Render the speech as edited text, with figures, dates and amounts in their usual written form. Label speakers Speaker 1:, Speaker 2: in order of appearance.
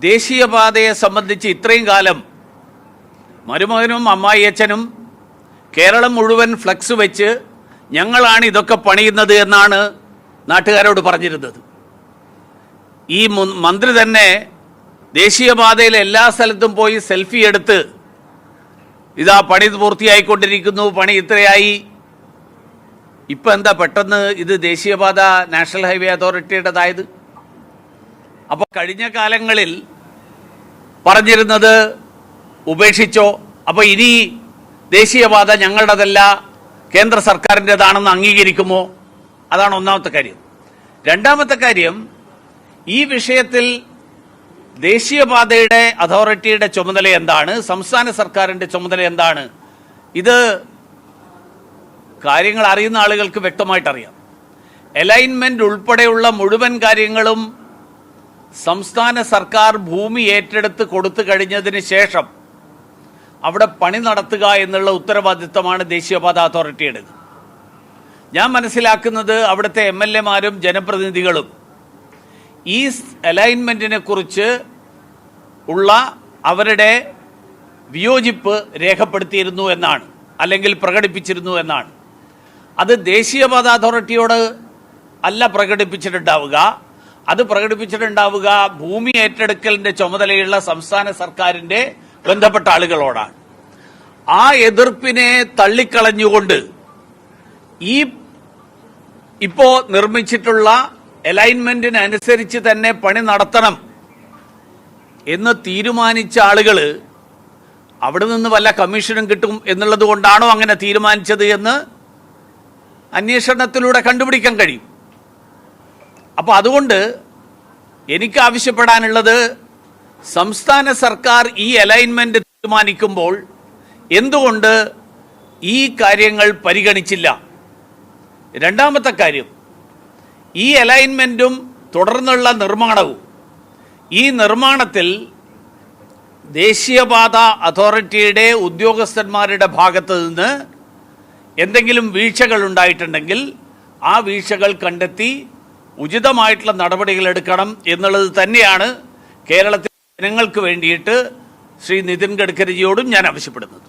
Speaker 1: ദേശീയപാതയെ സംബന്ധിച്ച് ഇത്രയും കാലം മരുമകനും അമ്മായിയച്ഛനും കേരളം മുഴുവൻ ഫ്ലക്സ് വെച്ച് ഞങ്ങളാണ് ഇതൊക്കെ പണിയുന്നത് എന്നാണ് നാട്ടുകാരോട് പറഞ്ഞിരുന്നത്. ഈ മന്ത്രി തന്നെ ദേശീയപാതയിലെ എല്ലാ സ്ഥലത്തും പോയി സെൽഫി എടുത്ത് ഇതാ പണി പൂർത്തിയായിക്കൊണ്ടിരിക്കുന്നു, പണി ഇത്രയായി. ഇപ്പം എന്താ പെട്ടെന്ന് ഇത് ദേശീയപാത നാഷണൽ ഹൈവേ അതോറിറ്റിയുടേതായത്? അപ്പോൾ കഴിഞ്ഞ കാലങ്ങളിൽ പറഞ്ഞിരുന്നത് ഉപേക്ഷിച്ചോ, അപ്പോൾ ഇനി ദേശീയപാത ഞങ്ങളുടേതല്ല കേന്ദ്ര സർക്കാരിൻ്റെതാണെന്ന് അംഗീകരിക്കുമോ? അതാണ് ഒന്നാമത്തെ കാര്യം. രണ്ടാമത്തെ കാര്യം, ഈ വിഷയത്തിൽ ദേശീയപാതയുടെ അതോറിറ്റിയുടെ ചുമതല എന്താണ്, സംസ്ഥാന സർക്കാരിൻ്റെ ചുമതല എന്താണ്? ഇത് കാര്യങ്ങൾ അറിയുന്ന ആളുകൾക്ക് വ്യക്തമായിട്ടറിയാം. അലൈൻമെന്റ് ഉൾപ്പെടെയുള്ള മുഴുവൻ കാര്യങ്ങളും സംസ്ഥാന സർക്കാർ ഭൂമി ഏറ്റെടുത്ത് കൊടുത്തു കഴിഞ്ഞതിന് ശേഷം അവിടെ പണി നടത്തുക എന്നുള്ള ഉത്തരവാദിത്തമാണ് ദേശീയപാത അതോറിറ്റിയുടേത്. ഞാൻ മനസ്സിലാക്കുന്നത് അവിടുത്തെ MLA-മാരും ജനപ്രതിനിധികളും ഈ അലൈൻമെന്റിനെ കുറിച്ച് ഉള്ള അവരുടെ വിയോജിപ്പ് രേഖപ്പെടുത്തിയിരുന്നു എന്നാണ്, അല്ലെങ്കിൽ പ്രകടിപ്പിച്ചിരുന്നു എന്നാണ്. അത് ദേശീയപാത അതോറിറ്റിയോട് അല്ല പ്രകടിപ്പിച്ചിട്ടുണ്ടാവുക, അത് പ്രകടിപ്പിച്ചിട്ടുണ്ടാവുക ഭൂമി ഏറ്റെടുക്കലിന്റെ ചുമതലയുള്ള സംസ്ഥാന സർക്കാരിന്റെ ബന്ധപ്പെട്ട ആളുകളോടാണ്. ആ എതിർപ്പിനെ തള്ളിക്കളഞ്ഞുകൊണ്ട് ഇപ്പോ നിർമ്മിച്ചിട്ടുള്ള അലൈൻമെന്റിനനുസരിച്ച് തന്നെ പണി നടത്തണം എന്ന് തീരുമാനിച്ച ആളുകൾ അവിടെ നിന്ന് വല്ല കമ്മീഷനും കിട്ടും എന്നുള്ളത് കൊണ്ടാണോ അങ്ങനെ തീരുമാനിച്ചത് എന്ന് അന്വേഷണത്തിലൂടെ കണ്ടുപിടിക്കാൻ കഴിയും. അപ്പോൾ അതുകൊണ്ട് എനിക്ക് ആവശ്യപ്പെടാനുള്ളത്, സംസ്ഥാന സർക്കാർ ഈ അലൈൻമെന്റ് തീരുമാനിക്കുമ്പോൾ എന്തുകൊണ്ട് ഈ കാര്യങ്ങൾ പരിഗണിച്ചില്ല? രണ്ടാമത്തെ കാര്യം, ഈ അലൈൻമെന്റും തുടർന്നുള്ള നിർമ്മാണവും, ഈ നിർമ്മാണത്തിൽ ദേശീയപാത അതോറിറ്റിയുടെ ഉദ്യോഗസ്ഥന്മാരുടെ ഭാഗത്ത് നിന്ന് എന്തെങ്കിലും വീഴ്ചകൾ ഉണ്ടായിട്ടുണ്ടെങ്കിൽ ആ വീഴ്ചകൾ കണ്ടെത്തി ഉചിതമായിട്ടുള്ള നടപടികൾ എടുക്കണം എന്നുള്ളത് തന്നെയാണ് കേരളത്തിലെ ജനങ്ങൾക്ക് വേണ്ടിയിട്ട് ശ്രീ നിതിൻ ഗഡ്കരിജിയോടും ഞാൻ ആവശ്യപ്പെടുന്നത്.